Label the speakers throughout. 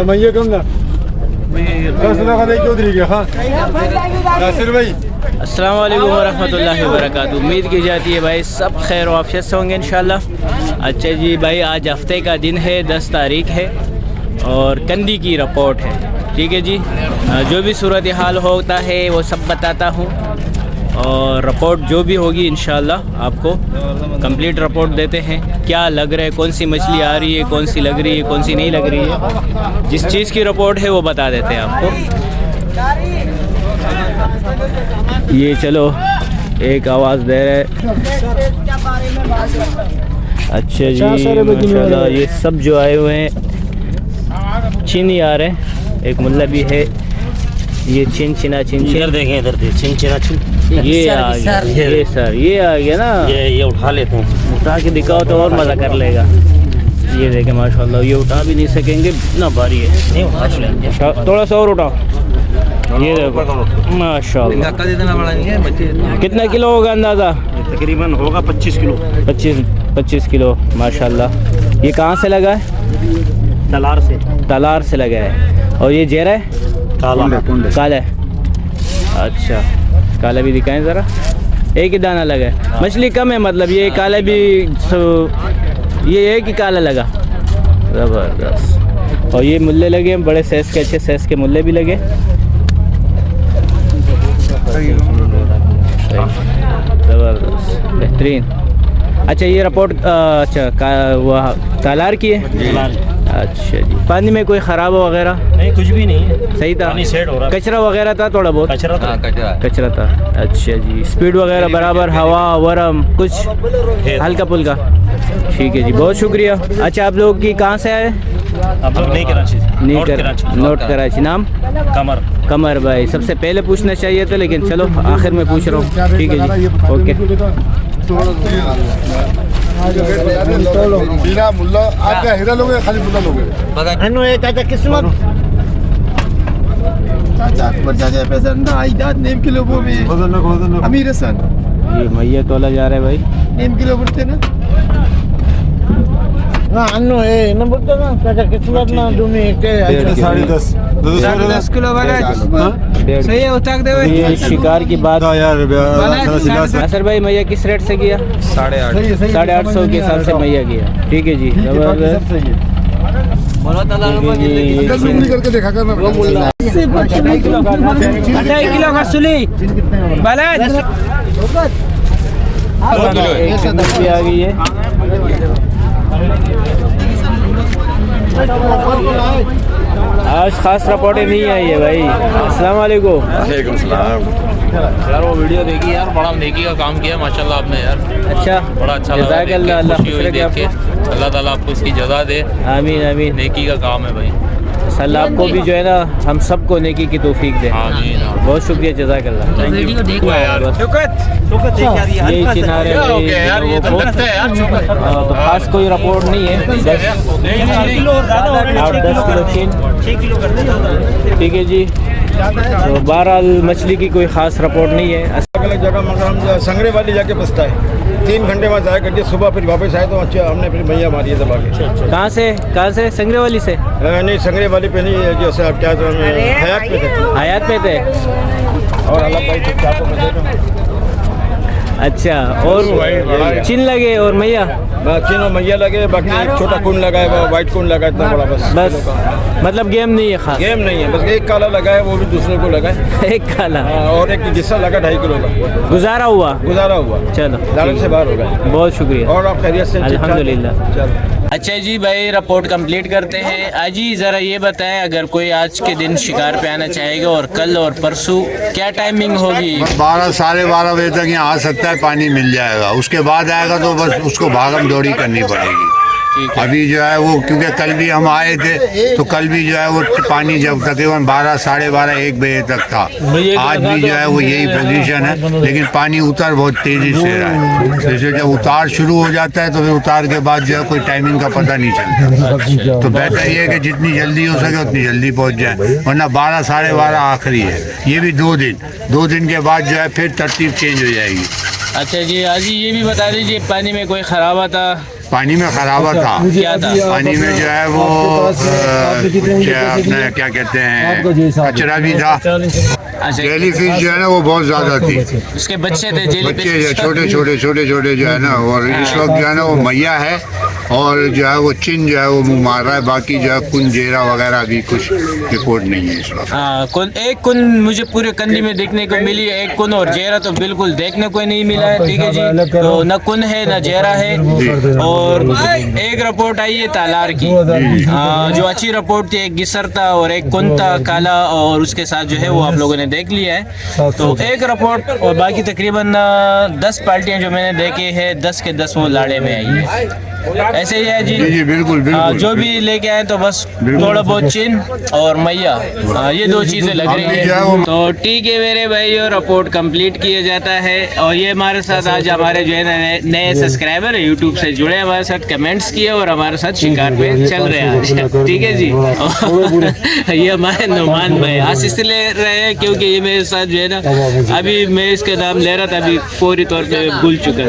Speaker 1: भैया कम ना
Speaker 2: अस्सलाम वालेकुम वरहमतुल्लाहि वबरकातुहू। उम्मीद की जाती है भाई सब खैर वाफियत से होंगे इंशाल्लाह। अच्छा जी भाई, आज हफ्ते का दिन है, 10 तारीख है और कंदी की रिपोर्ट है। ठीक है जी, जो भी सूरत हाल होता है वो सब बताता हूँ और रिपोर्ट जो भी होगी इंशाल्लाह आपको कंप्लीट रिपोर्ट देते हैं। क्या लग रहा है, कौन सी मछली आ रही है, कौन सी लग रही है, कौन सी नहीं लग रही है, जिस चीज़ की रिपोर्ट है वो बता देते हैं आपको। ये चलो एक आवाज़ दे रहे। अच्छा जी माशाल्लाह, ये सब जो आए हुए हैं चीनी आ रहे हैं। एक मुल्ला भी है, ये छिन देखें इधर छिन ये आ गया, ये सर ये आ गया ना, ये उठा लेते हैं। उठा के दिखाओ तो और मज़ा कर लेगा। ये देखें माशाल्लाह, ये उठा भी नहीं सकेंगे, इतना भारी है। थोड़ा सा और उठाओ, ये देखो माशाल्लाह। कितना किलो होगा अंदाज़ा?
Speaker 3: तकरीबन होगा 25 किलो।
Speaker 2: 25 किलो माशाल्लाह। ये कहाँ से लगा है? तलार से लगा है। और ये जेरा है? काला है। अच्छा, काला भी दिखाएं ज़रा। एक ही दाना लगा है, मछली कम है मतलब। ये काला भी ये एक ही काला लगा, ज़बरदस्त। और ये मुल्ले लगे बड़े साइज़ के, अच्छे साइज़ के मुल्ले भी लगे, ज़बरदस्त बेहतरीन। अच्छा ये रिपोर्ट अच्छा वह तालार की है। अच्छा जी, पानी में कोई ख़राब वगैरह
Speaker 3: नहीं, कुछ भी नहीं है,
Speaker 2: सही था।
Speaker 3: पानी सेट हो रहा।
Speaker 2: कचरा वगैरह था थोड़ा बहुत?
Speaker 3: कचरा
Speaker 2: था। अच्छा जी, स्पीड वगैरह बराबर, हवा वरम कुछ हल्का पुल्का? ठीक है जी, बहुत शुक्रिया। अच्छा आप लोग की कहाँ से आए? नोट कराची। नाम? कमर भाई। सबसे पहले पूछना चाहिए था लेकिन चलो आखिर में पूछ रहा हूँ। ठीक है जी, ओके।
Speaker 1: बिना मुल्ला आपका हीरा लोगे, खाली मुल्ला लोगे।
Speaker 2: किस्मत
Speaker 1: अमीर हसन
Speaker 2: ये मैया तोला जा रहा है भाई।
Speaker 1: नेम किलो बोलते ना
Speaker 2: अन्नो है ना बोलते ना चाचा किस्मत ना दूनी के
Speaker 1: 10.5
Speaker 4: किलो सही है, उताक दे।
Speaker 2: ये शिकार की बात
Speaker 1: यार
Speaker 2: असर भाई, मैया किस रेट से किया? 850 के हिसाब से मैया किया। ठीक है जी, जबरदस्त।
Speaker 1: करके देखा करना।
Speaker 4: 2.5 किलो का सुली बैलेंस
Speaker 2: आ गई है। आज खास रिपोर्टें नहीं आई है भाई। अस्सलाम वालेकुम।
Speaker 5: वालेकुम सलाम। यार वो वीडियो देखी यार, बड़ा नेकी का काम किया माशाल्लाह आपने यार।
Speaker 2: अच्छा,
Speaker 5: बड़ा अच्छा लगा, अल्लाह ताला आपको इसकी जज़ा दे।
Speaker 2: आमीन आमीन।
Speaker 5: नेकी का काम है भाई,
Speaker 2: अल्लाह आपको भी जो है ना, हम सबको नेकी की तौफीक दे।
Speaker 5: आमीन।
Speaker 2: बहुत शुक्रिया, जज़ाकल्लाह।
Speaker 4: वीडियो देखो यार।
Speaker 2: यही चिनारे तो खास कोई रिपोर्ट नहीं है, बस 8-10 किलो चीन। ठीक है जी, तो बहरहाल मछली की कोई ख़ास रिपोर्ट नहीं है।
Speaker 1: अलग जगह मगर हम संगरे वाली जाके बसता है, 3 घंटे बाद जाया करके सुबह, फिर वापस आए तो अच्छा हमने फिर मैया मारी है दबा के।
Speaker 2: कहाँ से? संगरे वाली से?
Speaker 1: नहीं, संगरे वाली पे नहीं, जैसे आप क्या तो
Speaker 2: हयात पे थे।
Speaker 1: और अलग भाई ठीक ठाक को
Speaker 2: अच्छा, और चिन लगे और मैया?
Speaker 1: चिन और मैया लगे, बाकी एक छोटा कुंड लगा है, वो वाइट कुंड लगा है, इतना बड़ा बस
Speaker 2: मतलब गेम नहीं है खास?
Speaker 1: गेम नहीं है, बस एक काला लगा है, वो भी दूसरे को लगा है।
Speaker 2: एक काला
Speaker 1: और एक जिस्सा लगा 2.5 किलो का।
Speaker 2: गुजारा हुआ।
Speaker 1: चलो दारत से बाहर हो गए।
Speaker 2: बहुत शुक्रिया।
Speaker 1: और आप खैरियत से?
Speaker 2: अल्हम्दुलिल्लाह।
Speaker 1: चलो
Speaker 2: अच्छा जी भाई, रिपोर्ट कंप्लीट करते हैं। अजी ज़रा ये बताएं, अगर कोई आज के दिन शिकार पे आना चाहेगा और कल और परसों क्या टाइमिंग होगी?
Speaker 6: 12 साढ़े 12 बजे तक यहाँ आ सकता है, पानी मिल जाएगा। उसके बाद आएगा तो बस उसको भागम दौड़ी करनी पड़ेगी। अभी जो है वो, क्योंकि कल भी हम आए थे तो कल भी जो है वो पानी जब तकरीबन 12 साढ़े 12 1 बजे तक था। आज भी जो है वो यही पोजीशन है, लेकिन पानी उतार बहुत तेज़ी से रहा है। जैसे जब उतार शुरू हो जाता है तो फिर उतार के बाद जो है कोई टाइमिंग का पता नहीं चलता। तो बेहतर ये है कि जितनी जल्दी हो सके उतनी जल्दी पहुँच जाए, वरना 12 साढ़े 12 आखिरी है। ये भी 2 दिन के बाद जो है फिर तरतीब चेंज हो जाएगी।
Speaker 2: अच्छा जी, आज ये भी बता दीजिए, पानी में कोई खराबा था?
Speaker 6: पानी में खराबा था।
Speaker 2: क्या था?
Speaker 6: पानी में जो है वो अपने क्या कहते हैं कचरा भी था।
Speaker 2: अच्छा,
Speaker 6: जेली फिश जो है ना वो बहुत ज्यादा थी।
Speaker 2: उसके बच्चे थे जेली
Speaker 6: बच्चे छोटे छोटे जो है ना, और इस वक्त जो है ना वो मैया है और जो है वो चिन जो है वो मुँह मार रहा है। बाकी जो है कुन जेरा वगैरह अभी कुछ रिपोर्ट नहीं है इस वक्त।
Speaker 2: हाँ, एक कुन मुझे पूरे कंदी में देखने को मिली, एक कुन और जेरा तो बिल्कुल देखने को नहीं मिला है। ठीक है जी, तो न कुन है न जेरा है। और एक रिपोर्ट आई है तालार की, जो अच्छी रिपोर्ट थी। एक गिसर था और एक कुन था काला, और उसके साथ जो है वो आप लोगों ने देख लिया है। तो एक रिपोर्ट, और बाकी तकरीबन 10 पार्टियां जो मैंने देखे हैं, 10 के 10 वो लाड़े में आई है। ऐसे ही है जी।
Speaker 6: जी बिल्कुल बिल्कुल।
Speaker 2: जो भी लेके आए तो बस थोड़ा बहुत चिन और मैया, ये 2 चीजें लग रही है। तो ठीक है मेरे भाई, और रिपोर्ट कंप्लीट किया जाता है। और ये हमारे साथ आज हमारे जो है नए सब्सक्राइबर यूट्यूब से जुड़े, हमारे साथ कमेंट्स किए और हमारे साथ शिकार पे चल रहे हैं। ठीक है जी। ये हमारे नुमान भाई आज इसलिए रहे हैं क्योंकि ये मेरे साथ जो है ना, अभी मैं इसका नाम ले रहा था, अभी फौरी तौर पे भूल चुका।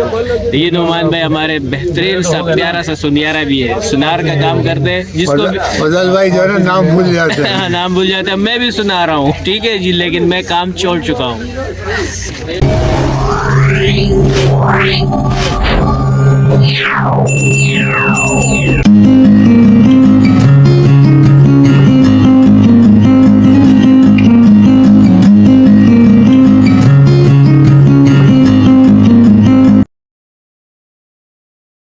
Speaker 2: ये नुमान भाई हमारे बेहतरीन सा प्यारा सा सुनियारा भी है, सुनार का काम करते हैं, जिसको
Speaker 6: फजल भाई जो है ना नाम भूल जाते हैं।
Speaker 2: नाम भूल जाता है। मैं भी सुना रहा हूँ, ठीक है जी, लेकिन मैं काम छोड़ चुका हूँ।